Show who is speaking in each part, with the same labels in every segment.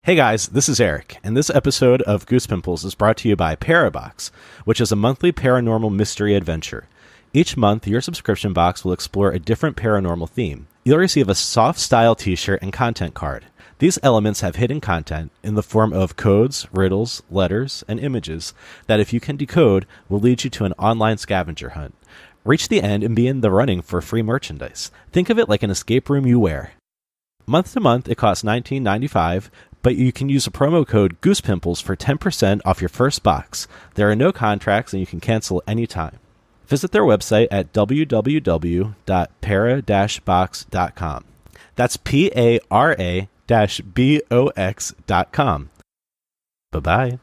Speaker 1: Hey guys, this is Eric, and this episode of Goose Pimples is brought to you by Parabox, which is a monthly paranormal mystery adventure. Each month, your subscription box will explore a different paranormal theme. You'll receive a soft style t-shirt and content card. These elements have hidden content in the form of codes, riddles, letters, and images that, if you can decode, will lead you to an online scavenger hunt. Reach the end and be in the running for free merchandise. Think of it like an escape room you wear. Month to month, it costs $19.95, but you can use a promo code GoosePimples for 10% off your first box. There are no contracts, and you can cancel anytime. Visit their website at www.para-box.com. That's PARA-BOX.com. Bye-bye.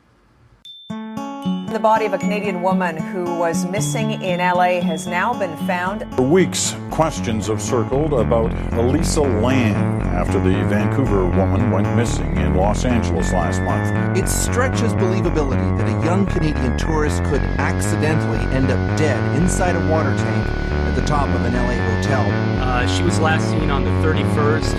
Speaker 2: The body of a Canadian woman who was missing in LA has now been found.
Speaker 3: For weeks, questions have circled about Elisa Lam after the Vancouver woman went missing in Los Angeles last month.
Speaker 4: It stretches believability that a young Canadian tourist could accidentally end up dead inside a water tank at the top of an LA hotel.
Speaker 5: She was last seen on the 31st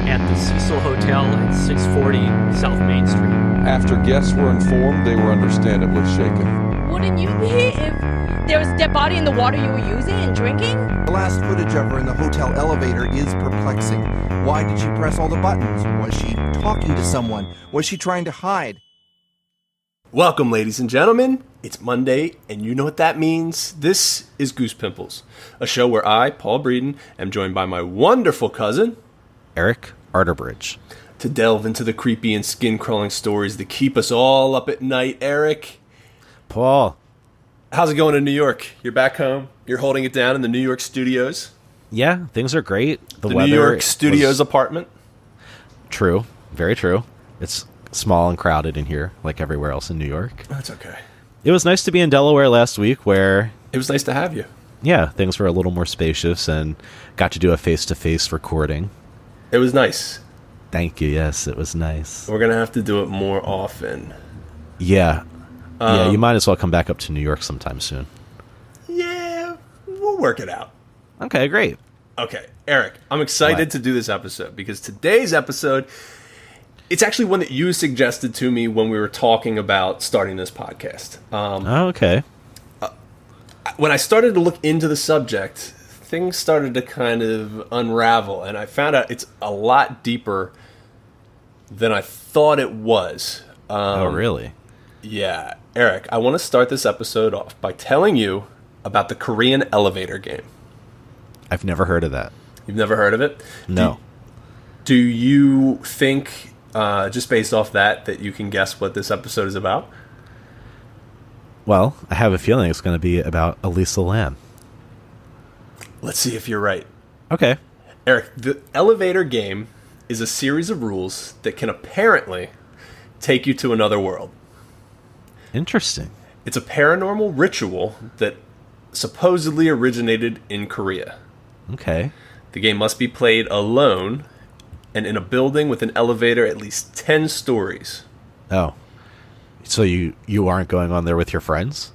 Speaker 5: at the Cecil Hotel at 640 South Main Street.
Speaker 6: After guests were informed, they were understandably shaken.
Speaker 7: Wouldn't you be if there was a dead body in the water you were using and drinking?
Speaker 4: The last footage of her in the hotel elevator is perplexing. Why did she press all the buttons? Was she talking to someone? Was she trying to hide?
Speaker 8: Welcome, ladies and gentlemen. It's Monday, and you know what that means. This is Goose Pimples, a show where I, Paul Breeden, am joined by my wonderful cousin,
Speaker 1: Eric Arterbridge.
Speaker 8: To delve into the creepy and skin-crawling stories that keep us all up at night. Eric.
Speaker 1: Paul.
Speaker 8: How's it going in New York? You're back home? You're holding it down in the New York studios?
Speaker 1: Yeah, things are great.
Speaker 8: The New York studios apartment?
Speaker 1: True. Very true. It's small and crowded in here, like everywhere else in New York.
Speaker 8: That's okay.
Speaker 1: It was nice to be in Delaware last week where...
Speaker 8: It was nice to have you.
Speaker 1: Yeah, things were a little more spacious and got to do a face-to-face recording.
Speaker 8: It was nice.
Speaker 1: Thank you. Yes, it was nice.
Speaker 8: We're going to have to do it more often.
Speaker 1: Yeah. Yeah, you might as well come back up to New York sometime soon.
Speaker 8: Yeah, we'll work it out.
Speaker 1: Okay, great.
Speaker 8: Okay, Eric, I'm excited to do this episode because today's episode, it's actually one that you suggested to me when we were talking about starting this podcast.
Speaker 1: Okay.
Speaker 8: When I started to look into the subject, things started to kind of unravel, and I found out it's a lot deeper than I thought it was.
Speaker 1: Oh, really?
Speaker 8: Yeah. Eric, I want to start this episode off by telling you about the Korean elevator game.
Speaker 1: I've never heard of that.
Speaker 8: You've never heard of it?
Speaker 1: No.
Speaker 8: Do you think, just based off that you can guess what this episode is about?
Speaker 1: Well, I have a feeling it's going to be about Elisa Lam.
Speaker 8: Let's see if you're right.
Speaker 1: Okay.
Speaker 8: Eric, the elevator game is a series of rules that can apparently take you to another world.
Speaker 1: Interesting.
Speaker 8: It's a paranormal ritual that supposedly originated in Korea.
Speaker 1: Okay.
Speaker 8: The game must be played alone and in a building with an elevator at least 10 stories.
Speaker 1: Oh. So you aren't going on there with your friends?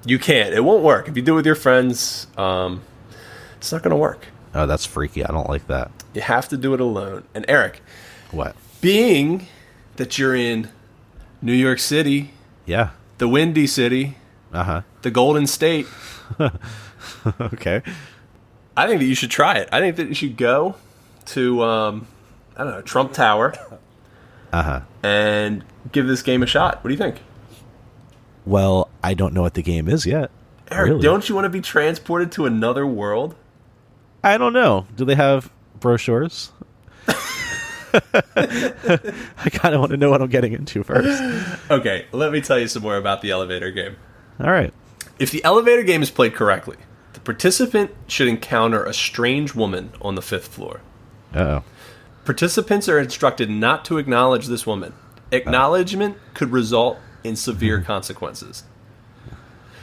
Speaker 8: You can't. It won't work. If you do it with your friends, it's not going to work.
Speaker 1: Oh, that's freaky. I don't like that.
Speaker 8: You have to do it alone. And Eric.
Speaker 1: What?
Speaker 8: Being that you're in New York City...
Speaker 1: Yeah.
Speaker 8: The Windy City.
Speaker 1: Uh-huh.
Speaker 8: The Golden State.
Speaker 1: Okay.
Speaker 8: I think that you should try it. I think that you should go to, I don't know, Trump Tower.
Speaker 1: Uh-huh.
Speaker 8: And give this game a shot. What do you think?
Speaker 1: Well, I don't know what the game is yet.
Speaker 8: Eric,
Speaker 1: really?
Speaker 8: Don't you want to be transported to another world?
Speaker 1: I don't know. Do they have brochures? I kind of want to know what I'm getting into first.
Speaker 8: Okay, let me tell you some more about the elevator game.
Speaker 1: All right.
Speaker 8: If the elevator game is played correctly, the participant should encounter a strange woman on the 5th floor.
Speaker 1: Uh-oh.
Speaker 8: Participants are instructed not to acknowledge this woman. Acknowledgement could result in severe consequences.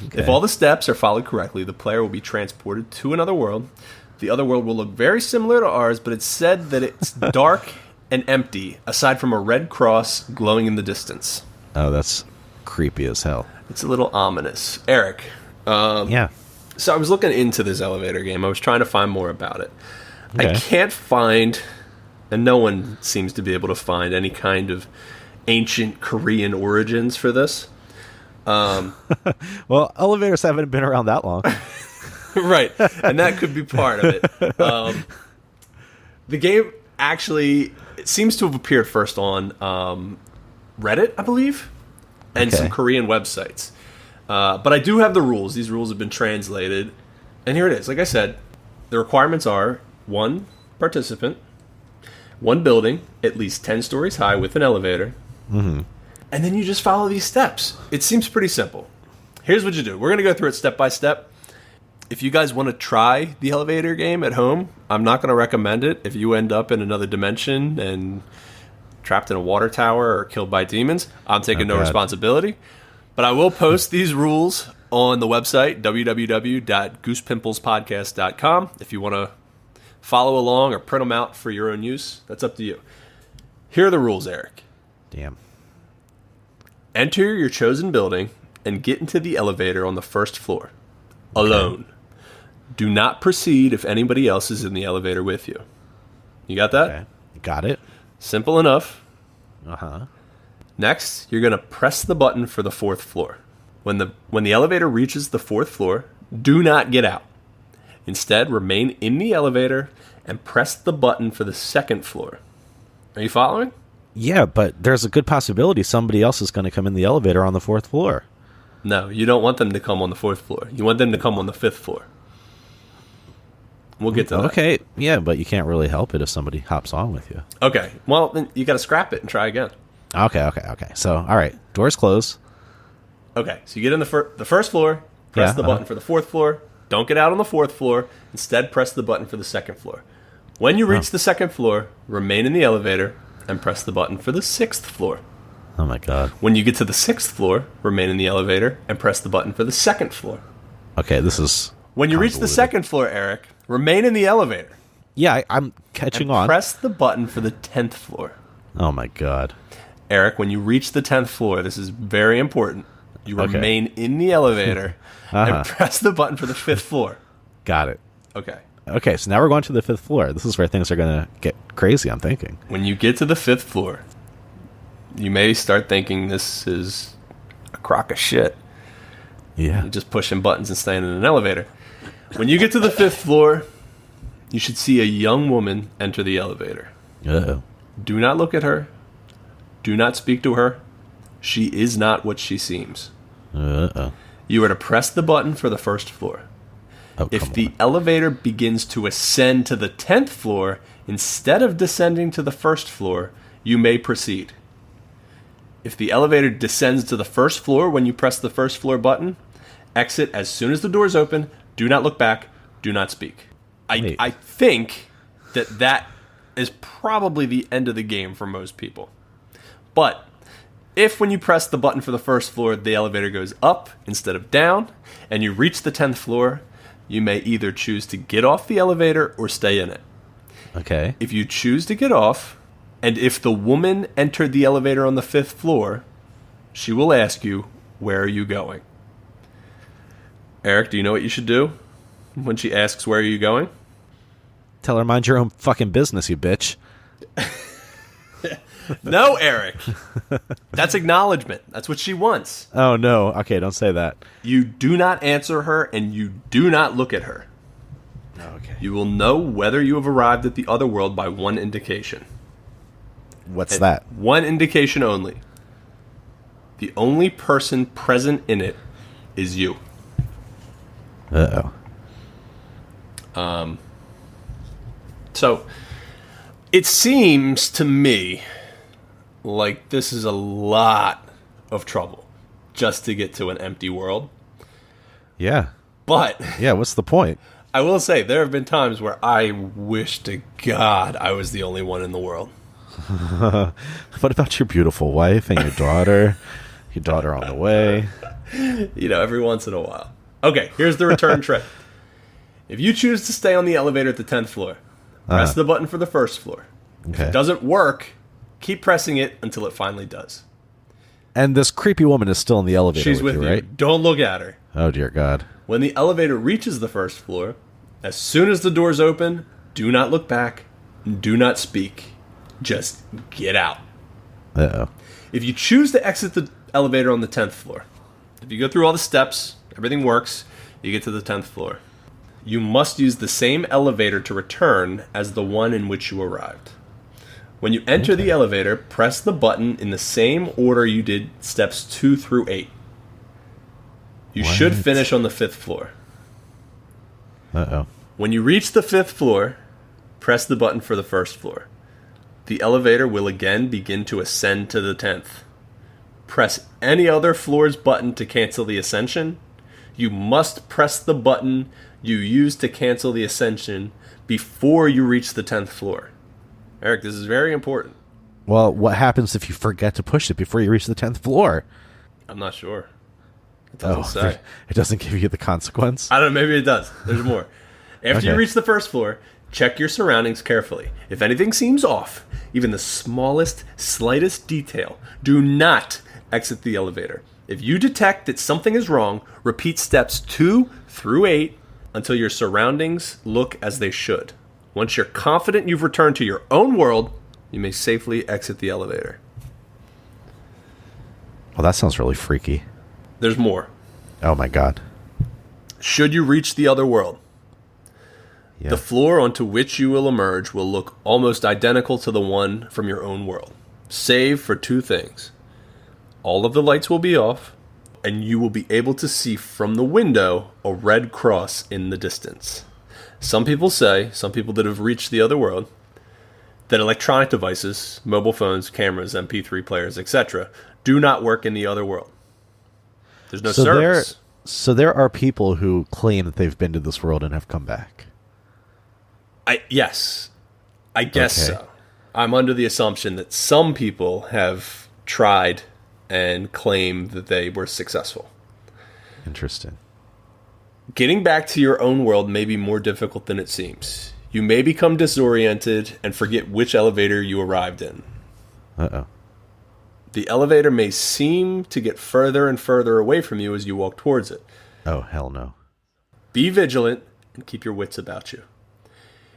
Speaker 8: Okay. If all the steps are followed correctly, the player will be transported to another world. The other world will look very similar to ours, but it's said that it's dark and empty, aside from a red cross glowing in the distance.
Speaker 1: Oh, that's creepy as hell.
Speaker 8: It's a little ominous. Eric.
Speaker 1: Yeah.
Speaker 8: So I was looking into this elevator game. I was trying to find more about it.
Speaker 1: Okay.
Speaker 8: I can't find And no one seems to be able to find any kind of ancient Korean origins for this.
Speaker 1: Well, elevators haven't been around that long.
Speaker 8: Right, and that could be part of it. The game actually seems to have appeared first on Reddit, I believe, and some Korean websites. But I do have the rules. These rules have been translated. And here it is. Like I said, the requirements are 1 participant, 1 building, at least 10 stories high with an elevator. Mm-hmm. And then you just follow these steps. It seems pretty simple. Here's what you do. We're going to go through it step by step. If you guys want to try the elevator game at home, I'm not going to recommend it. If you end up in another dimension and trapped in a water tower or killed by demons, I'm taking no responsibility. But I will post these rules on the website, www.goosepimplespodcast.com. If you want to follow along or print them out for your own use, that's up to you. Here are the rules, Eric.
Speaker 1: Damn.
Speaker 8: Enter your chosen building and get into the elevator on the first floor. Alone. Do not proceed if anybody else is in the elevator with you. You got that?
Speaker 1: Okay. Got it.
Speaker 8: Simple enough.
Speaker 1: Uh-huh.
Speaker 8: Next, you're going to press the button for the 4th floor. When the elevator reaches the 4th floor, do not get out. Instead, remain in the elevator and press the button for the 2nd floor. Are you following?
Speaker 1: Yeah, but there's a good possibility somebody else is going to come in the elevator on the 4th floor.
Speaker 8: No, you don't want them to come on the 4th floor. You want them to come on the 5th floor. We'll get to that.
Speaker 1: Okay, yeah, but you can't really help it if somebody hops on with you.
Speaker 8: Okay, well, then you got to scrap it and try again.
Speaker 1: Okay. So, all right, doors close.
Speaker 8: Okay, so you get in the first floor, press the button for the 4th floor. Don't get out on the 4th floor. Instead, press the button for the 2nd floor. When you reach the 2nd floor, remain in the elevator and press the button for the 6th floor.
Speaker 1: Oh, my God.
Speaker 8: When you get to the 6th floor, remain in the elevator and press the button for the 2nd floor.
Speaker 1: Okay, this is
Speaker 8: When you reach the 2nd floor, Eric, remain in the elevator.
Speaker 1: Yeah, I'm catching on.
Speaker 8: Press the button for the 10th floor.
Speaker 1: Oh, my God.
Speaker 8: Eric, when you reach the 10th floor, this is very important. You remain in the elevator and press the button for the 5th floor.
Speaker 1: Got it.
Speaker 8: Okay,
Speaker 1: so now we're going to the 5th floor. This is where things are going to get crazy, I'm thinking.
Speaker 8: When you get to the 5th floor, you may start thinking this is a crock of shit.
Speaker 1: Yeah.
Speaker 8: You're just pushing buttons and staying in an elevator. When you get to the 5th floor, you should see a young woman enter the elevator.
Speaker 1: Uh-oh.
Speaker 8: Do not look at her. Do not speak to her. She is not what she seems.
Speaker 1: Uh-oh.
Speaker 8: You are to press the button for the 1st floor. If the elevator begins to ascend to the 10th floor, instead of descending to the 1st floor, you may proceed. If the elevator descends to the 1st floor when you press the 1st floor button, exit as soon as the doors open. Do not look back. Do not speak. I think that is probably the end of the game for most people. But if when you press the button for the 1st floor, the elevator goes up instead of down, and you reach the 10th floor, you may either choose to get off the elevator or stay in it.
Speaker 1: Okay.
Speaker 8: If you choose to get off, and if the woman entered the elevator on the 5th floor, she will ask you, where are you going? Eric, do you know what you should do when she asks, where are you going?
Speaker 1: Tell her, mind your own fucking business, you bitch.
Speaker 8: No, Eric. That's acknowledgement. That's what she wants.
Speaker 1: Oh, no. Okay, don't say that.
Speaker 8: You do not answer her, and you do not look at her.
Speaker 1: Okay.
Speaker 8: You will know whether you have arrived at the Otherworld by one indication.
Speaker 1: What's that?
Speaker 8: One indication only. The only person present in it is you.
Speaker 1: Uh-oh.
Speaker 8: So, it seems to me like this is a lot of trouble just to get to an empty world.
Speaker 1: Yeah.
Speaker 8: But
Speaker 1: yeah, what's the point?
Speaker 8: I will say there have been times where I wish to God I was the only one in the world.
Speaker 1: What about your beautiful wife and your daughter? Your daughter on the way.
Speaker 8: You know, every once in a while. Okay, here's the return trip. If you choose to stay on the elevator at the 10th floor, press the button for the 1st floor.
Speaker 1: Okay.
Speaker 8: If it doesn't work, keep pressing it until it finally does.
Speaker 1: And this creepy woman is still in the elevator.
Speaker 8: She's with you, right? Don't look at her.
Speaker 1: Oh, dear God.
Speaker 8: When the elevator reaches the 1st floor, as soon as the doors open, do not look back, do not speak. just get out.
Speaker 1: Uh-oh.
Speaker 8: If you choose to exit the elevator on the 10th floor, if you go through all the steps, everything works, you get to the 10th floor, you must use the same elevator to return as the one in which you arrived. When you enter the elevator, press the button in the same order you did steps 2 through 8. You should finish on the 5th floor.
Speaker 1: Uh-oh.
Speaker 8: When you reach the 5th floor, press the button for the 1st floor. The elevator will again begin to ascend to the 10th. Press any other floor's button to cancel the ascension. You must press the button you used to cancel the ascension before you reach the 10th floor. Eric, this is very important.
Speaker 1: Well, what happens if you forget to push it before you reach the 10th floor?
Speaker 8: I'm not sure. It doesn't say.
Speaker 1: It doesn't give you the consequence?
Speaker 8: I don't know, maybe it does. There's more. After you reach the 1st floor, check your surroundings carefully. If anything seems off, even the smallest, slightest detail, do not exit the elevator. If you detect that something is wrong, repeat steps 2 through 8 until your surroundings look as they should. Once you're confident you've returned to your own world, you may safely exit the elevator.
Speaker 1: Well, that sounds really freaky.
Speaker 8: There's more.
Speaker 1: Oh my god.
Speaker 8: Should you reach the other world, the floor onto which you will emerge will look almost identical to the one from your own world, save for 2 things. All of the lights will be off, and you will be able to see from the window a red cross in the distance. Some people that have reached the other world, that electronic devices, mobile phones, cameras, MP3 players, etc., do not work in the other world. There's no service.
Speaker 1: So there are people who claim that they've been to this world and have come back.
Speaker 8: Yes, I guess so. I'm under the assumption that some people have tried and claim that they were successful.
Speaker 1: Interesting.
Speaker 8: Getting back to your own world may be more difficult than it seems. You may become disoriented and forget which elevator you arrived in.
Speaker 1: Uh-oh.
Speaker 8: The elevator may seem to get further and further away from you as you walk towards it.
Speaker 1: Oh, hell no.
Speaker 8: Be vigilant and keep your wits about you.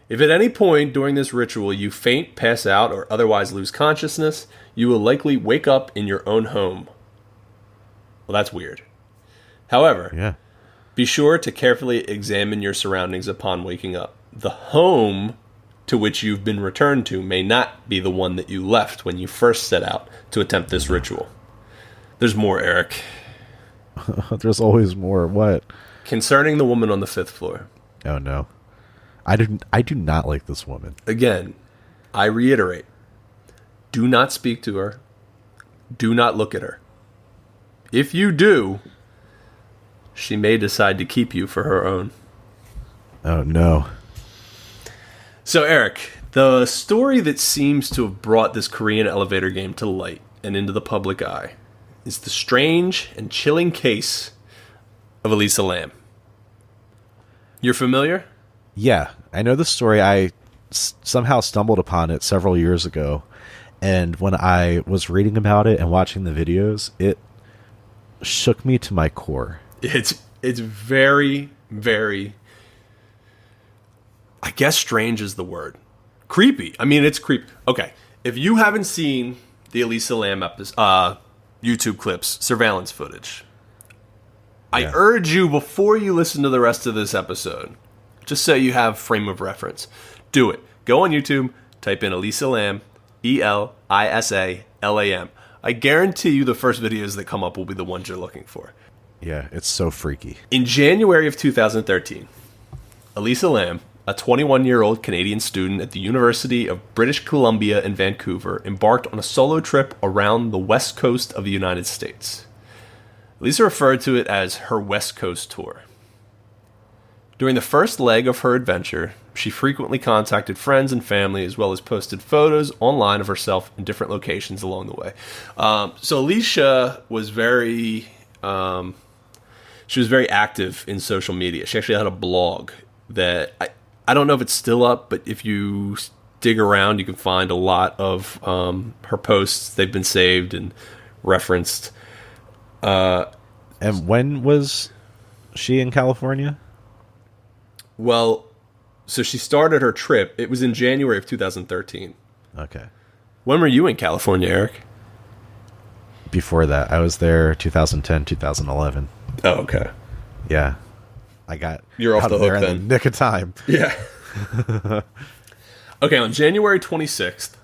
Speaker 8: If at any point during this ritual you faint, pass out, or otherwise lose consciousness, you will likely wake up in your own home. Well, that's weird. However, be sure to carefully examine your surroundings upon waking up. The home to which you've been returned to may not be the one that you left when you first set out to attempt this ritual. There's more, Eric.
Speaker 1: There's always more. What?
Speaker 8: Concerning the woman on the 5th floor.
Speaker 1: Oh, no. I do not like this woman.
Speaker 8: Again, I reiterate, do not speak to her. Do not look at her. If you do, she may decide to keep you for her own.
Speaker 1: Oh, no.
Speaker 8: So, Eric, the story that seems to have brought this Korean elevator game to light and into the public eye is the strange and chilling case of Elisa Lam. You're familiar?
Speaker 1: Yeah, I know the story. I somehow stumbled upon it several years ago, and when I was reading about it and watching the videos, it shook me to my core.
Speaker 8: It's very, very, I guess strange is the word. Creepy. I mean, it's creepy. Okay, if you haven't seen the Elisa Lam YouTube clips, surveillance footage, I urge you, before you listen to the rest of this episode, just so you have frame of reference, do it. Go on YouTube, type in Elisa Lam, Elisalam. I guarantee you the first videos that come up will be the ones you're looking for.
Speaker 1: Yeah, it's so freaky.
Speaker 8: In January of 2013, Elisa Lam, a 21-year-old Canadian student at the University of British Columbia in Vancouver, embarked on a solo trip around the west coast of the United States. Elisa referred to it as her West Coast tour. During the first leg of her adventure, she frequently contacted friends and family, as well as posted photos online of herself in different locations along the way. So Alicia was very active in social media. She actually had a blog that I don't know if it's still up, but if you dig around, you can find a lot of her posts. They've been saved and referenced.
Speaker 1: And when was she in California?
Speaker 8: Well, so she started her trip. It was in January of 2013.
Speaker 1: Okay.
Speaker 8: When were you in California, Eric?
Speaker 1: Before that, I was there 2010, 2011.
Speaker 8: Oh, okay.
Speaker 1: Yeah.
Speaker 8: You're off
Speaker 1: out
Speaker 8: the
Speaker 1: of there
Speaker 8: hook
Speaker 1: in
Speaker 8: then.
Speaker 1: the nick of time.
Speaker 8: Yeah. Okay, on January 26th,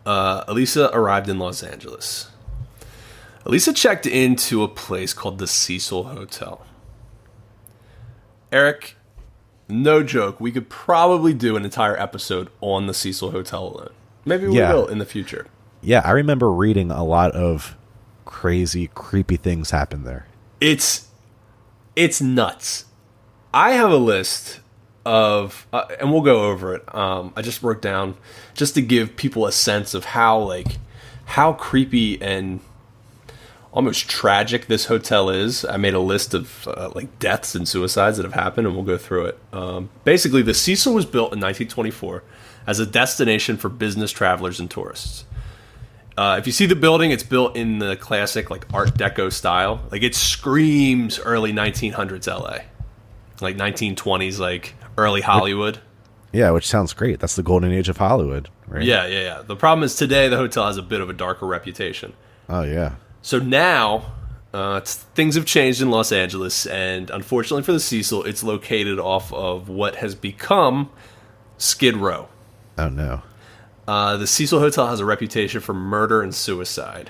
Speaker 8: Elisa arrived in Los Angeles. Elisa checked into a place called the Cecil Hotel. Eric, no joke, we could probably do an entire episode on the Cecil Hotel alone. Maybe we will in the future.
Speaker 1: Yeah, I remember reading a lot of crazy, creepy things happen there.
Speaker 8: It's nuts. I have a list of, and we'll go over it. I just wrote down just to give people a sense of how creepy and almost tragic this hotel is. I made a list of deaths and suicides that have happened, and we'll go through it. Basically, the Cecil was built in 1924 as a destination for business travelers and tourists. If you see the building, it's built in the classic Art Deco style. It screams early 1900s LA, 1920s, early Hollywood.
Speaker 1: Yeah, which sounds great. That's the golden age of Hollywood, right?
Speaker 8: Yeah. The problem is today the hotel has a bit of a darker reputation.
Speaker 1: Oh yeah.
Speaker 8: So now things have changed in Los Angeles, and unfortunately for the Cecil, it's located off of what has become Skid Row.
Speaker 1: Oh no.
Speaker 8: The Cecil Hotel has a reputation for murder and suicide.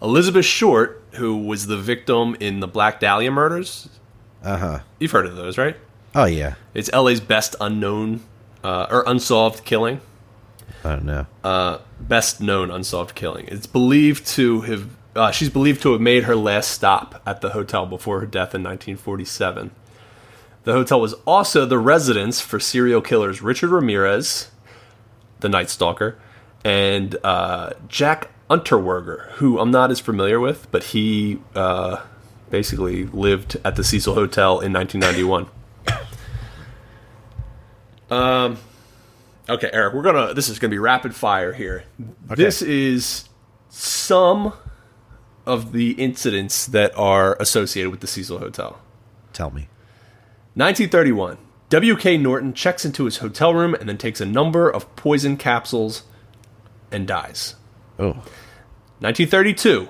Speaker 8: Elizabeth Short, who was the victim in the Black Dahlia murders.
Speaker 1: Uh-huh.
Speaker 8: You've heard of those, right?
Speaker 1: Oh yeah.
Speaker 8: It's LA's best unknown or unsolved killing.
Speaker 1: Oh no.
Speaker 8: Best known unsolved killing. It's believed to have she's believed to have made her last stop at the hotel before her death in 1947. The hotel was also the residence for serial killers Richard Ramirez, the Night Stalker, and Jack Unterweger, who I'm not as familiar with, but he basically lived at the Cecil Hotel in 1991. Okay, Eric, this is gonna be rapid fire here. Okay. This is some of the incidents that are associated with the Cecil Hotel.
Speaker 1: Tell me.
Speaker 8: 1931. W.K. Norton checks into his hotel room and then takes a number of poison capsules and dies.
Speaker 1: Oh.
Speaker 8: 1932.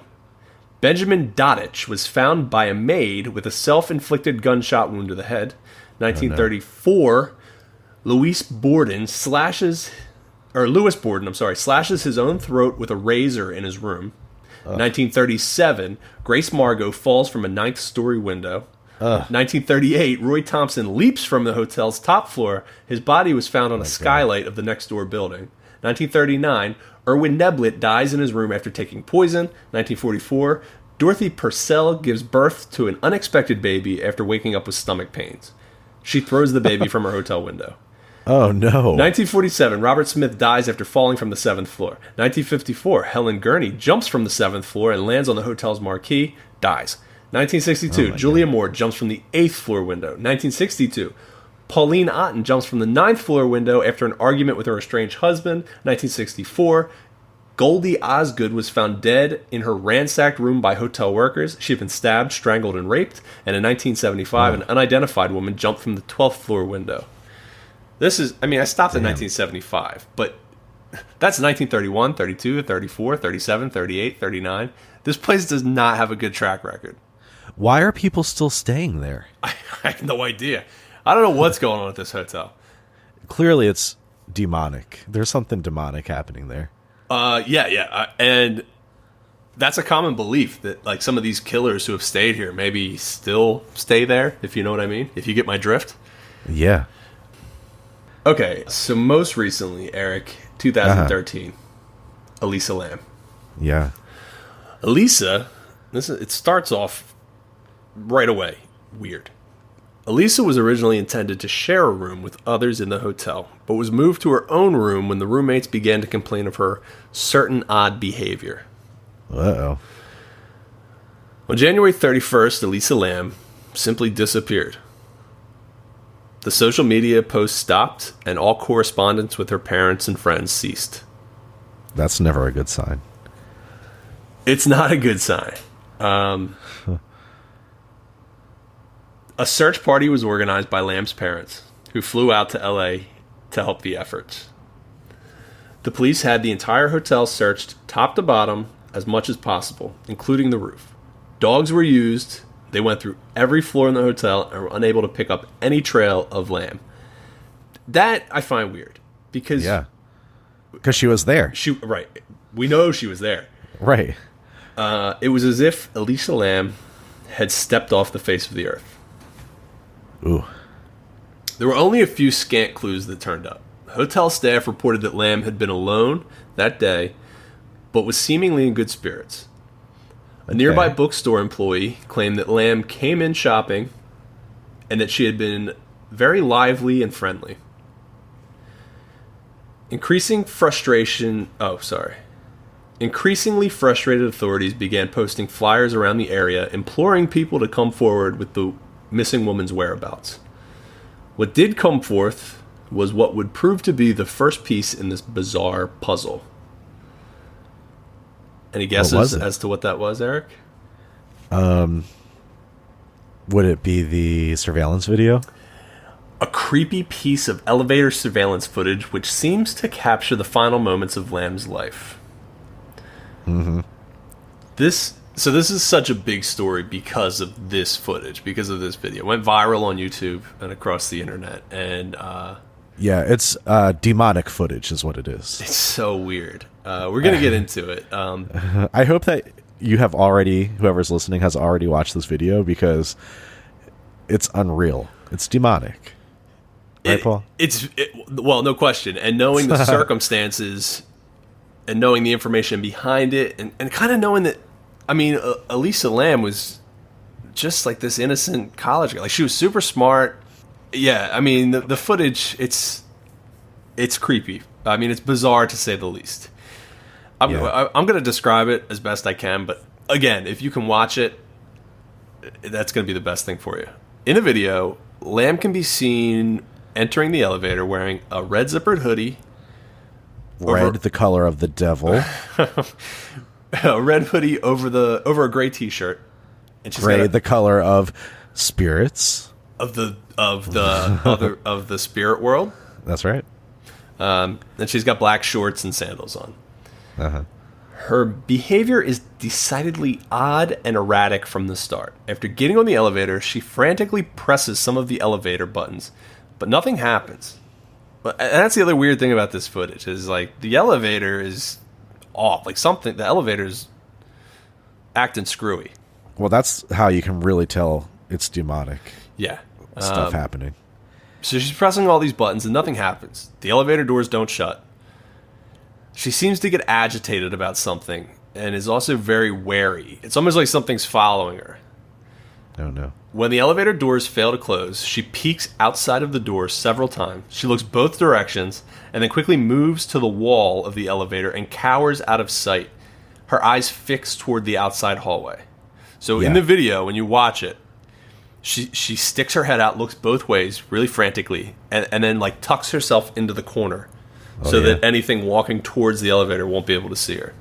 Speaker 8: Benjamin Dotich was found by a maid with a self-inflicted gunshot wound to the head. 1934. Lewis Borden slashes his own throat with a razor in his room. 1937. Grace Margot falls from a 9th-story window. 1938, Roy Thompson leaps from the hotel's top floor. His body was found on a skylight of the next-door building. 1939, Erwin Neblett dies in his room after taking poison. 1944, Dorothy Purcell gives birth to an unexpected baby after waking up with stomach pains. She throws the baby from her hotel window.
Speaker 1: Oh, no.
Speaker 8: 1947, Robert Smith dies after falling from the 7th floor. 1954, Helen Gurney jumps from the 7th floor and lands on the hotel's marquee, dies. 1962, Julia Moore jumps from the 8th floor window. 1962, Pauline Otten jumps from the 9th floor window after an argument with her estranged husband. 1964, Goldie Osgood was found dead in her ransacked room by hotel workers. She had been stabbed, strangled, and raped. And in 1975, an unidentified woman jumped from the 12th floor window. I stopped in 1975, but that's 1931, 32, 34, 37, 38, 39. This place does not have a good track record.
Speaker 1: Why are people still staying there?
Speaker 8: I have no idea. I don't know what's going on at this hotel.
Speaker 1: Clearly it's demonic. There's something demonic happening there.
Speaker 8: Yeah. And that's a common belief that some of these killers who have stayed here maybe still stay there, if you know what I mean, if you get my drift.
Speaker 1: Yeah.
Speaker 8: Okay, so most recently, Eric, 2013, Elisa Lam.
Speaker 1: Yeah.
Speaker 8: Elisa, it starts off right away weird. Elisa was originally intended to share a room with others in the hotel, but was moved to her own room when the roommates began to complain of her certain odd behavior.
Speaker 1: Uh-oh.
Speaker 8: On January 31st, Elisa Lam simply disappeared. The social media posts stopped, and all correspondence with her parents and friends ceased.
Speaker 1: That's never a good sign.
Speaker 8: It's not a good sign. A search party was organized by Lam's parents, who flew out to LA to help the efforts. The police had the entire hotel searched top to bottom as much as possible, including the roof. Dogs were used. They went through every floor in the hotel and were unable to pick up any trail of Lam. That I find weird because
Speaker 1: she was there.
Speaker 8: Right. We know she was there.
Speaker 1: Right.
Speaker 8: It was as if Elisa Lam had stepped off the face of the earth.
Speaker 1: Ooh.
Speaker 8: There were only a few scant clues that turned up. Hotel staff reported that Lam had been alone that day, but was seemingly in good spirits. A nearby bookstore employee claimed that Lam came in shopping and that she had been very lively and friendly. Increasingly frustrated authorities began posting flyers around the area imploring people to come forward with the missing woman's whereabouts. What did come forth was what would prove to be the first piece in this bizarre puzzle. Any guesses as to what that was, Eric?
Speaker 1: Would it be the surveillance video?
Speaker 8: A creepy piece of elevator surveillance footage which seems to capture the final moments of Lam's life.
Speaker 1: Mm-hmm.
Speaker 8: This is such a big story because of this footage, because of this video. It went viral on YouTube and across the internet, and
Speaker 1: it's demonic footage is what it is.
Speaker 8: It's so weird. We're gonna get into it.
Speaker 1: I hope that you have already, whoever's listening has already watched this video, because it's unreal. It's demonic. Right, Paul?
Speaker 8: Well, no question. And knowing the circumstances and knowing the information behind it and kind of knowing that, I mean, Elisa Lam was just like this innocent college girl. Like, she was super smart. Yeah, I mean, the footage, it's creepy. I mean, it's bizarre to say the least. I'm going to describe it as best I can, but again, if you can watch it, that's going to be the best thing for you. In the video, Lam can be seen entering the elevator wearing a red zippered hoodie.
Speaker 1: Red, the color of the devil.
Speaker 8: A red hoodie over a gray t-shirt. And she's
Speaker 1: gray, the color of spirits.
Speaker 8: Of the spirit world.
Speaker 1: That's right.
Speaker 8: And she's got black shorts and sandals on.
Speaker 1: Uh-huh.
Speaker 8: Her behavior is decidedly odd and erratic from the start. After getting on the elevator, she frantically presses some of the elevator buttons, but nothing happens. And that's the other weird thing about this footage, is like the elevator is off. Like the elevator's acting screwy.
Speaker 1: Well, that's how you can really tell it's demonic.
Speaker 8: Yeah.
Speaker 1: Stuff happening.
Speaker 8: So she's pressing all these buttons and nothing happens. The elevator doors don't shut. She seems to get agitated about something and is also very wary. It's almost like something's following her.
Speaker 1: Oh, no.
Speaker 8: When the elevator doors fail to close, she peeks outside of the door several times. She looks both directions and then quickly moves to the wall of the elevator and cowers out of sight, her eyes fixed toward the outside hallway. So in the video, when you watch it, she sticks her head out, looks both ways really frantically, and then like tucks herself into the corner that anything walking towards the elevator won't be able to see her.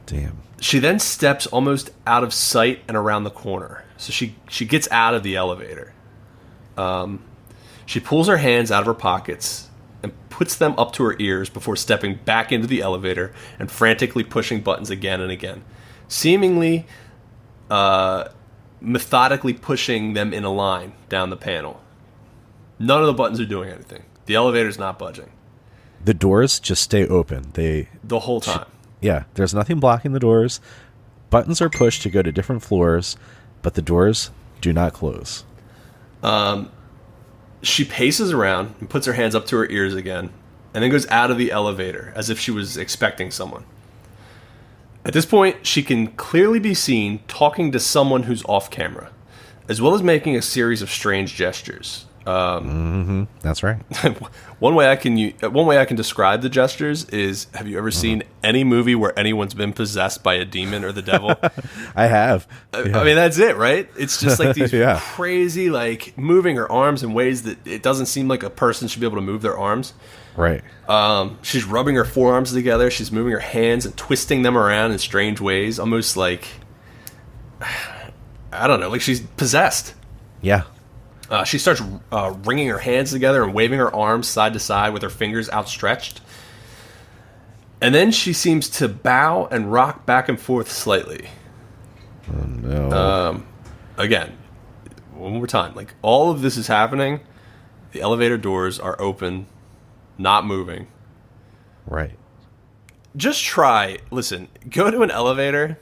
Speaker 1: Damn.
Speaker 8: She then steps almost out of sight and around the corner. So she gets out of the elevator. She pulls her hands out of her pockets and puts them up to her ears before stepping back into the elevator and frantically pushing buttons again and again, seemingly methodically pushing them in a line down the panel. None of the buttons are doing anything. The elevator's not budging.
Speaker 1: The doors just stay open. The
Speaker 8: whole time.
Speaker 1: There's nothing blocking the doors. Buttons are pushed to go to different floors, but the doors do not close.
Speaker 8: She paces around and puts her hands up to her ears again, and then goes out of the elevator as if she was expecting someone. At this point, she can clearly be seen talking to someone who's off camera, as well as making a series of strange gestures.
Speaker 1: That's right.
Speaker 8: One way I can describe the gestures is: have you ever seen any movie where anyone's been possessed by a demon or the devil?
Speaker 1: I have.
Speaker 8: I mean, that's it, right? It's just like these crazy, like moving her arms in ways that it doesn't seem like a person should be able to move their arms.
Speaker 1: Right.
Speaker 8: She's rubbing her forearms together. She's moving her hands and twisting them around in strange ways, almost like, I don't know, like she's possessed.
Speaker 1: Yeah.
Speaker 8: She starts wringing her hands together and waving her arms side to side with her fingers outstretched. And then she seems to bow and rock back and forth slightly.
Speaker 1: Oh, no.
Speaker 8: Again, one more time. Like, all of this is happening. The elevator doors are open, not moving.
Speaker 1: Right.
Speaker 8: Just try, listen, go to an elevator,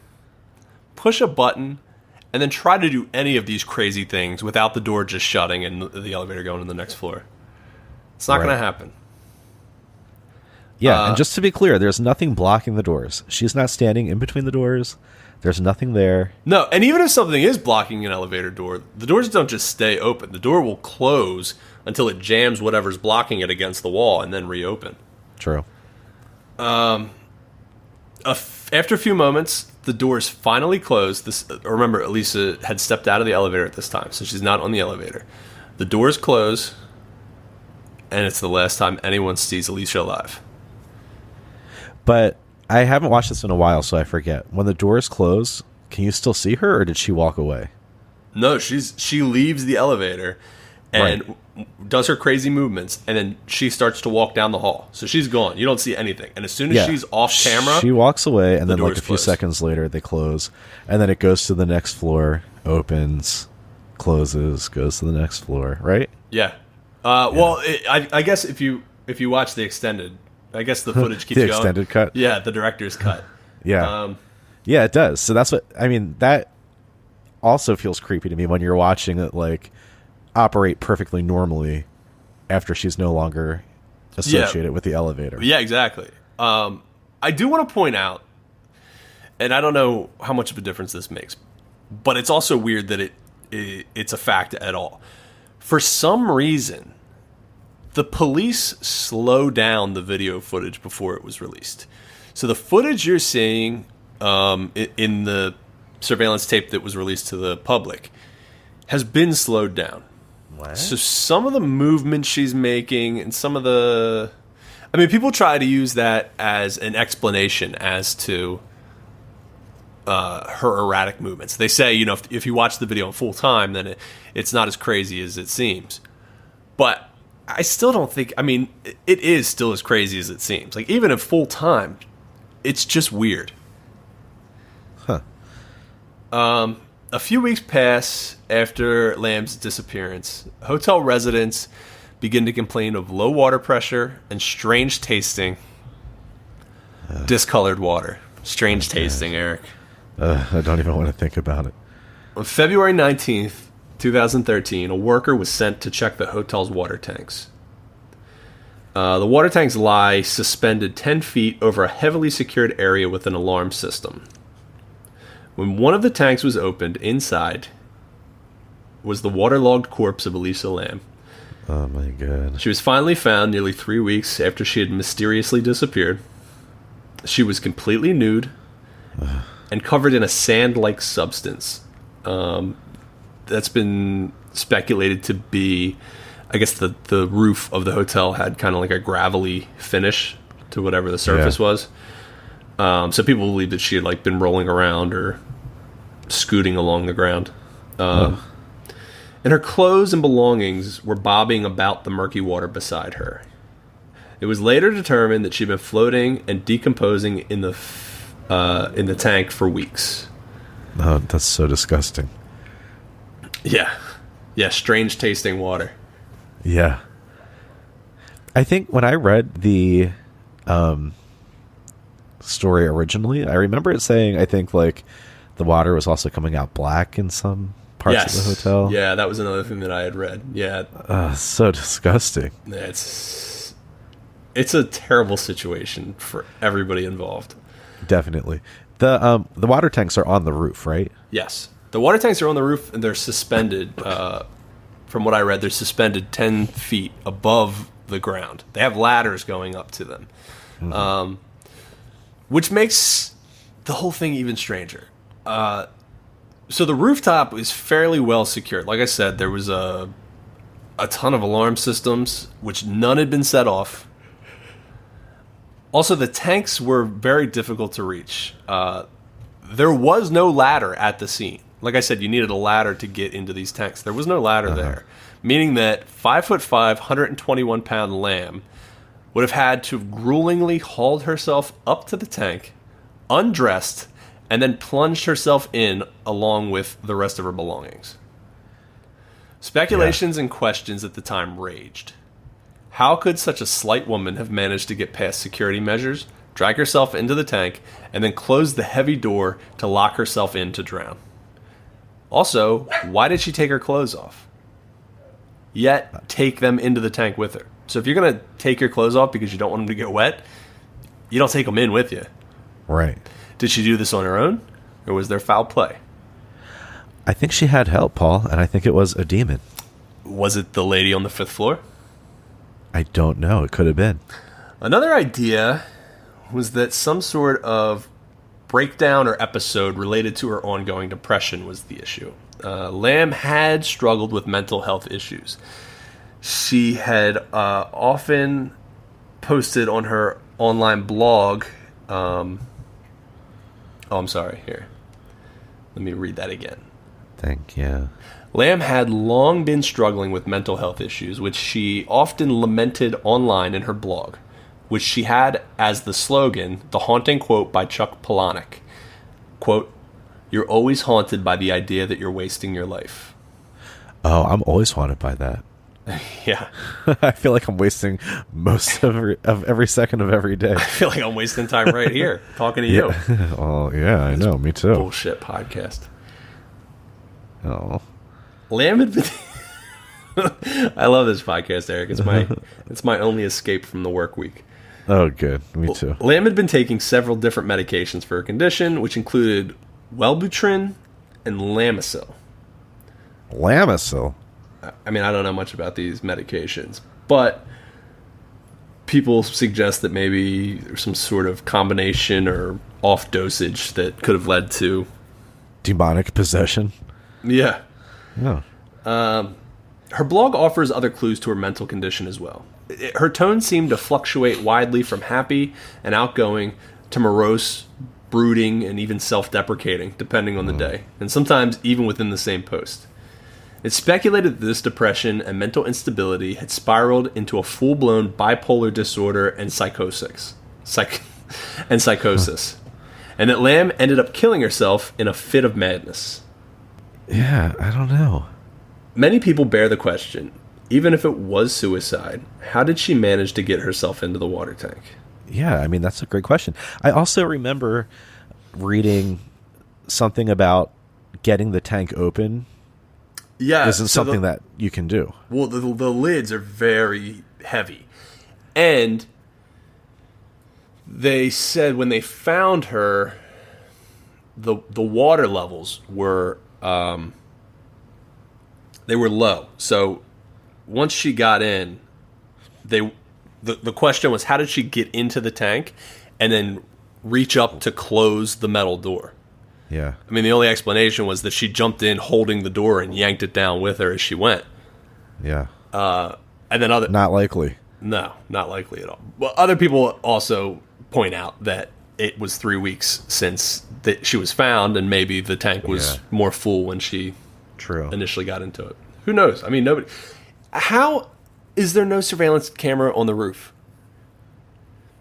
Speaker 8: push a button, and then try to do any of these crazy things without the door just shutting and the elevator going to the next floor. It's not going to happen.
Speaker 1: Yeah, and just to be clear, there's nothing blocking the doors. She's not standing in between the doors. There's nothing there.
Speaker 8: No, and even if something is blocking an elevator door, the doors don't just stay open. The door will close until it jams whatever's blocking it against the wall and then reopen.
Speaker 1: True.
Speaker 8: After a few moments, the doors finally closed. Remember, Elisa had stepped out of the elevator at this time, so she's not on the elevator. The doors close, and it's the last time anyone sees Elisa alive.
Speaker 1: But I haven't watched this in a while, so I forget. When the doors close, can you still see her, or did she walk away?
Speaker 8: No, she leaves the elevator and does her crazy movements, and then she starts to walk down the hall. So she's gone. You don't see anything. And as soon as she's off camera,
Speaker 1: she walks away, and then like a few
Speaker 8: close.
Speaker 1: seconds later, they close, and then it goes to the next floor, opens, closes, goes to the next floor. Right?
Speaker 8: Yeah. Well, I guess if you watch the extended. I guess the footage keeps
Speaker 1: the
Speaker 8: going.
Speaker 1: Extended cut?
Speaker 8: Yeah, the director's cut.
Speaker 1: Yeah. Yeah, it does. So that's what... I mean, that also feels creepy to me when you're watching it, like, operate perfectly normally after she's no longer associated with the elevator.
Speaker 8: Yeah, exactly. I do want to point out, and I don't know how much of a difference this makes, but it's also weird that it's a fact at all. For some reason... the police slowed down the video footage before it was released. So the footage you're seeing in the surveillance tape that was released to the public has been slowed down.
Speaker 1: What?
Speaker 8: So some of the movements she's making and some of the... I mean, people try to use that as an explanation as to her erratic movements. They say, you know, if you watch the video in full time, then it's not as crazy as it seems. But... I still don't think... I mean, it is still as crazy as it seems. Like, even at full time, it's just weird.
Speaker 1: Huh.
Speaker 8: A few weeks pass after Lam's disappearance. Hotel residents begin to complain of low water pressure and strange tasting. Discolored water. Strange tasting, Eric.
Speaker 1: I don't even want to think about it.
Speaker 8: On February 19th, 2013, a worker was sent to check the hotel's water tanks. The water tanks lie suspended 10 feet over a heavily secured area with an alarm system. When one of the tanks was opened, inside was the waterlogged corpse of Elisa Lam.
Speaker 1: Oh my god.
Speaker 8: She was finally found nearly 3 weeks after she had mysteriously disappeared. She was completely nude and covered in a sand-like substance. That's been speculated to be, I guess the roof of the hotel had kind of like a gravelly finish to whatever the surface was. So people believe that she had like been rolling around or scooting along the ground. And her clothes and belongings were bobbing about the murky water beside her. It was later determined that she'd been floating and decomposing in the tank for weeks.
Speaker 1: Oh, that's so disgusting.
Speaker 8: Yeah, strange tasting water.
Speaker 1: Yeah. I think when I read the story originally, I remember it saying, I think, like, the water was also coming out black in some parts of the hotel.
Speaker 8: Yeah, that was another thing that I had read. Yeah.
Speaker 1: So disgusting.
Speaker 8: It's a terrible situation for everybody involved.
Speaker 1: Definitely. The water tanks are on the roof, right?
Speaker 8: Yes. The water tanks are on the roof, and they're suspended. From what I read, they're suspended 10 feet above the ground. They have ladders going up to them, which makes the whole thing even stranger. So the rooftop is fairly well secured. Like I said, there was a ton of alarm systems, which none had been set off. Also, the tanks were very difficult to reach. There was no ladder at the scene. Like I said, you needed a ladder to get into these tanks. There was no ladder there, meaning that 5'5", 121-pound Lam would have had to have gruelingly hauled herself up to the tank, undressed, and then plunged herself in along with the rest of her belongings. Speculations and questions at the time raged. How could such a slight woman have managed to get past security measures, drag herself into the tank, and then close the heavy door to lock herself in to drown? Also, why did she take her clothes off? Yet, take them into the tank with her. So if you're going to take your clothes off because you don't want them to get wet, you don't take them in with you.
Speaker 1: Right.
Speaker 8: Did she do this on her own, or was there foul play?
Speaker 1: I think she had help, Paul, and I think it was a demon.
Speaker 8: Was it the lady on the 5th floor?
Speaker 1: I don't know. It could have been.
Speaker 8: Another idea was that some sort of breakdown or episode related to her ongoing depression was the issue. Lam had struggled with mental health issues. She had often posted on her online blog. I'm sorry. Here. Let me read that again.
Speaker 1: Thank you.
Speaker 8: Lam had long been struggling with mental health issues, which she often lamented online in her blog, which she had as the slogan, the haunting quote by Chuck Palahniuk. Quote, "You're always haunted by the idea that you're wasting your life."
Speaker 1: Oh, I'm always haunted by that.
Speaker 8: Yeah.
Speaker 1: I feel like I'm wasting most of every second of every day.
Speaker 8: I feel like I'm wasting time right here talking to you.
Speaker 1: Oh, yeah, I know. Me too.
Speaker 8: Bullshit podcast.
Speaker 1: Oh.
Speaker 8: Lam had been... I love this podcast, Eric. It's my only escape from the work week.
Speaker 1: Oh, good. Me too.
Speaker 8: Lam had been taking several different medications for her condition, which included Wellbutrin and Lamisil.
Speaker 1: Lamisil?
Speaker 8: I mean, I don't know much about these medications, but people suggest that maybe there's some sort of combination or off dosage that could have led to
Speaker 1: demonic possession.
Speaker 8: Yeah.
Speaker 1: Oh.
Speaker 8: Her blog offers other clues to her mental condition as well. Her tone seemed to fluctuate widely from happy and outgoing to morose, brooding, and even self-deprecating, depending on the day, and sometimes even within the same post. It's speculated that this depression and mental instability had spiraled into a full-blown bipolar disorder and psychosis, and that Lam ended up killing herself in a fit of madness.
Speaker 1: Yeah, I don't know.
Speaker 8: Many people bear the question, even if it was suicide, how did she manage to get herself into the water tank?
Speaker 1: Yeah, I mean, that's a great question. I also remember reading something about getting the tank open.
Speaker 8: Yeah,
Speaker 1: isn't something that you can do.
Speaker 8: Well, the lids are very heavy. And they said when they found her, the water levels were they were low. So once she got in, the question was, how did she get into the tank and then reach up to close the metal door?
Speaker 1: Yeah.
Speaker 8: I mean, the only explanation was that she jumped in holding the door and yanked it down with her as she went.
Speaker 1: Yeah.
Speaker 8: And then
Speaker 1: not likely.
Speaker 8: No, not likely at all. Well, other people also point out that it was 3 weeks since that she was found, and maybe the tank was more full when she initially got into it. Who knows? I mean, nobody. How is there no surveillance camera on the roof?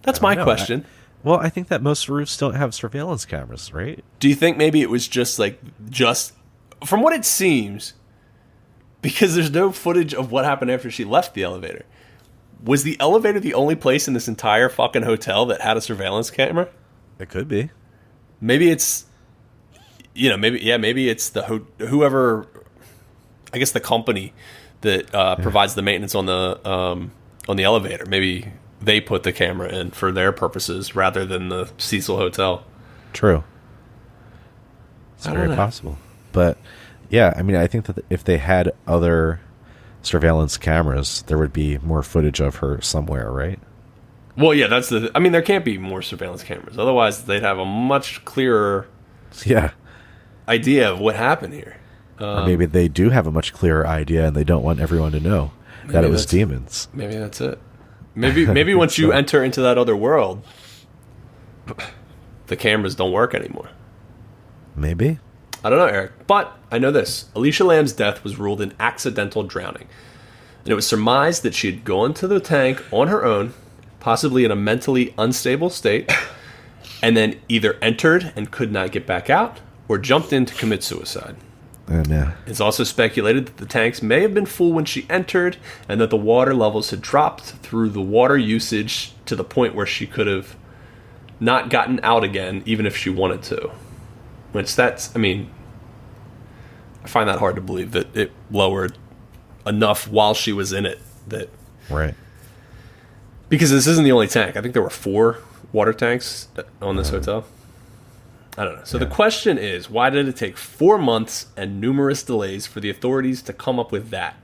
Speaker 8: That's my question.
Speaker 1: Well, I think that most roofs don't have surveillance cameras, right?
Speaker 8: Do you think maybe it was just from what it seems, because there's no footage of what happened after she left the elevator. Was the elevator the only place in this entire fucking hotel that had a surveillance camera?
Speaker 1: It could be.
Speaker 8: Maybe it's, maybe it's whoever, I guess the company that provides the maintenance on the elevator. Maybe they put the camera in for their purposes rather than the Cecil Hotel.
Speaker 1: True. It's very possible. But yeah, I mean, I think that if they had other surveillance cameras, there would be more footage of her somewhere, right?
Speaker 8: Well, yeah, there can't be more surveillance cameras. Otherwise, they'd have a much clearer idea of what happened here.
Speaker 1: Or maybe they do have a much clearer idea and they don't want everyone to know that it was demons.
Speaker 8: Maybe that's it. Maybe once you enter into that other world, the cameras don't work anymore.
Speaker 1: Maybe.
Speaker 8: I don't know, Eric. But I know this. Elisa Lam's death was ruled an accidental drowning. And it was surmised that she had gone to the tank on her own, possibly in a mentally unstable state, and then either entered and could not get back out, or jumped in to commit suicide.
Speaker 1: Oh, no.
Speaker 8: It's also speculated that the tanks may have been full when she entered, and that the water levels had dropped through the water usage to the point where she could have not gotten out again, even if she wanted to. Which I find that hard to believe that it lowered enough while she was in it.
Speaker 1: Right.
Speaker 8: Because this isn't the only tank. I think there were 4 water tanks on this hotel. I don't know. So the question is, why did it take 4 months and numerous delays for the authorities to come up with that?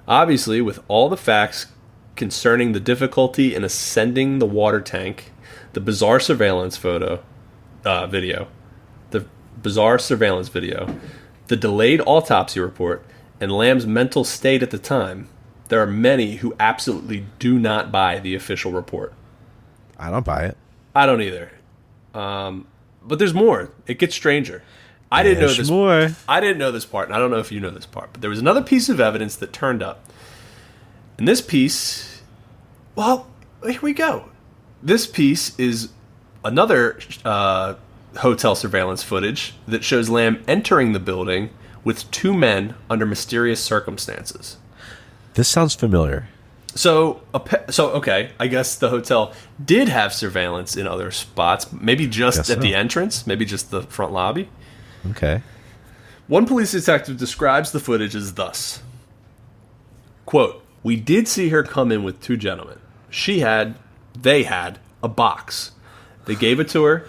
Speaker 8: Obviously, with all the facts concerning the difficulty in ascending the water tank, the bizarre surveillance video, the delayed autopsy report, and Lam's mental state at the time, there are many who absolutely do not buy the official report.
Speaker 1: I don't buy it.
Speaker 8: I don't either. But there's more. It gets stranger. I didn't know this. I didn't know this part, and I don't know if you know this part. But there was another piece of evidence that turned up. And this piece, well, here we go. This piece is another hotel surveillance footage that shows Lam entering the building with 2 men under mysterious circumstances.
Speaker 1: This sounds familiar.
Speaker 8: So okay, I guess the hotel did have surveillance in other spots, maybe just at the entrance, maybe just the front lobby.
Speaker 1: Okay.
Speaker 8: One police detective describes the footage as thus. Quote, "We did see her come in with 2 gentlemen. They had a box. They gave it to her.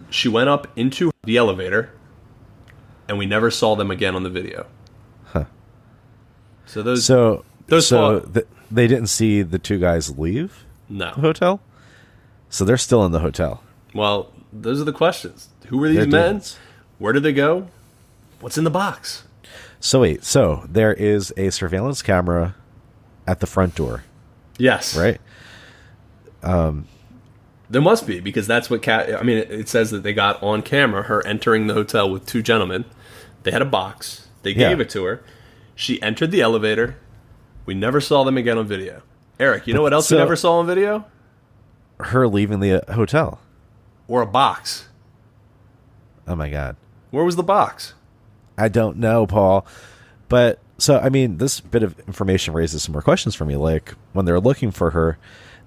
Speaker 8: She went up into the elevator, and we never saw them again on the video."
Speaker 1: Huh.
Speaker 8: So
Speaker 1: they didn't see the 2 guys leave the
Speaker 8: no
Speaker 1: hotel? So they're still in the hotel.
Speaker 8: Well, those are the questions. Who were these men? Where did they go? What's in the box?
Speaker 1: So wait, there is a surveillance camera at the front door.
Speaker 8: Yes.
Speaker 1: Right?
Speaker 8: There must be, because that's what it says that they got on camera her entering the hotel with 2 gentlemen. They had a box. They gave it to her. She entered the elevator. We never saw them again on video. Eric, you know what else we never saw on video?
Speaker 1: Her leaving the hotel.
Speaker 8: Or a box.
Speaker 1: Oh my God.
Speaker 8: Where was the box?
Speaker 1: I don't know, Paul. But, this bit of information raises some more questions for me. Like, when they're looking for her,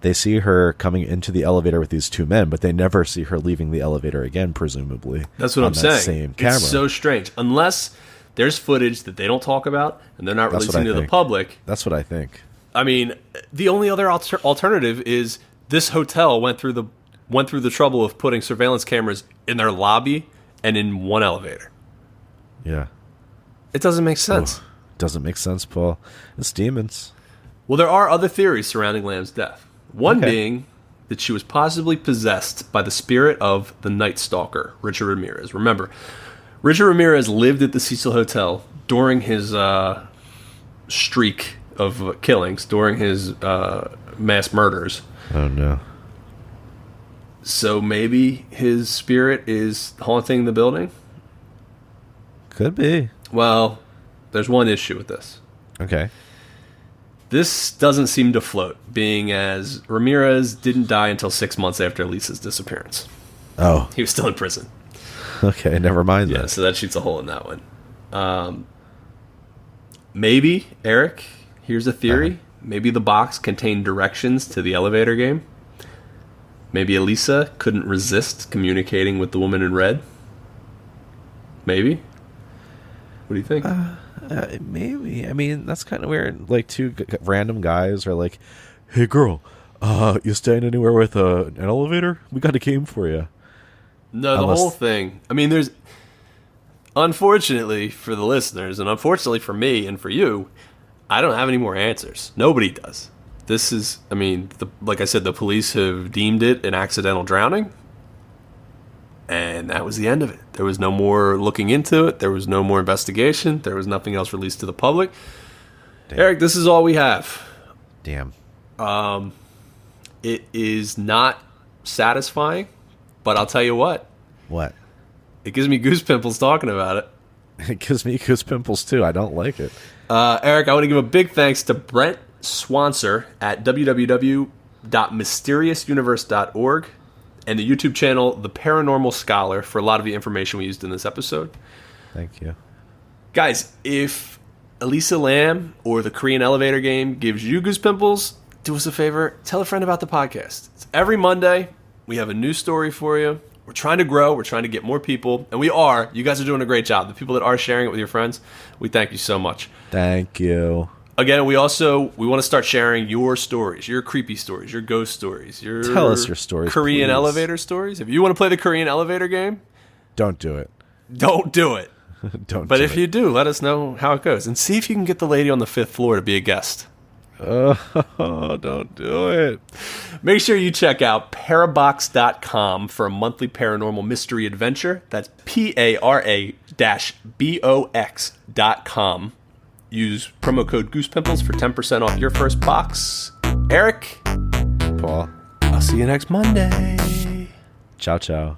Speaker 1: they see her coming into the elevator with these 2 men, but they never see her leaving the elevator again, presumably.
Speaker 8: That's what I'm saying.
Speaker 1: Same camera.
Speaker 8: It's so strange. Unless there's footage that they don't talk about and they're not releasing to the public.
Speaker 1: That's what I think.
Speaker 8: The only other alternative is this hotel went through the trouble of putting surveillance cameras in their lobby and in one elevator.
Speaker 1: Yeah.
Speaker 8: It doesn't make sense.
Speaker 1: Doesn't make sense, Paul. It's demons.
Speaker 8: Well, there are other theories surrounding Lam's death. One being that she was possibly possessed by the spirit of the Night Stalker, Richard Ramirez. Remember, Richard Ramirez lived at the Cecil Hotel during his streak of killings, during his mass murders.
Speaker 1: Oh, no.
Speaker 8: So maybe his spirit is haunting the building?
Speaker 1: Could be.
Speaker 8: Well, there's one issue with this.
Speaker 1: Okay.
Speaker 8: This doesn't seem to float, being as Ramirez didn't die until 6 months after Elisa's disappearance.
Speaker 1: Oh.
Speaker 8: He was still in prison.
Speaker 1: Okay, never mind that.
Speaker 8: Yeah, so that shoots a hole in that one. Maybe, Eric, here's a theory. Maybe the box contained directions to the elevator game. Maybe Elisa couldn't resist communicating with the woman in red. Maybe. What do you think?
Speaker 1: Maybe. That's kind of weird. Like, 2 random guys are like, "Hey, girl, you staying anywhere with an elevator? We got a game for you."
Speaker 8: No, the whole thing. There's... Unfortunately for the listeners, and unfortunately for me and for you, I don't have any more answers. Nobody does. This is... like I said, the police have deemed it an accidental drowning. And that was the end of it. There was no more looking into it. There was no more investigation. There was nothing else released to the public. Damn. Eric, this is all we have.
Speaker 1: Damn.
Speaker 8: It is not satisfying, but I'll tell you what.
Speaker 1: What?
Speaker 8: It gives me goose pimples talking about it.
Speaker 1: It gives me goose pimples, too. I don't like it.
Speaker 8: Eric, I want to give a big thanks to Brent Swanser at www.mysteriousuniverse.org and the YouTube channel The Paranormal Scholar for a lot of the information we used in this episode.
Speaker 1: Thank you.
Speaker 8: Guys, if Elisa Lam or the Korean elevator game gives you goose pimples, do us a favor, tell a friend about the podcast. It's every Monday. We have a new story for you. We're trying to grow. We're trying to get more people. And we are. You guys are doing a great job. The people that are sharing it with your friends, we thank you so much.
Speaker 1: Thank you.
Speaker 8: Again, we want to start sharing your stories, your creepy stories, your ghost stories, your
Speaker 1: Tell us your stories,
Speaker 8: Korean
Speaker 1: please.
Speaker 8: elevator stories. If you want to play the Korean elevator game,
Speaker 1: don't do it.
Speaker 8: Don't do it.
Speaker 1: But
Speaker 8: if you do, let us know how it goes. And see if you can get the lady on the 5th floor to be a guest.
Speaker 1: Oh, don't do it.
Speaker 8: Make sure you check out parabox.com for a monthly paranormal mystery adventure. That's PARA-BOX.com. Use promo code GoosePimples for 10% off your first box. Eric.
Speaker 1: Paul.
Speaker 8: I'll see you next Monday.
Speaker 1: Ciao, ciao.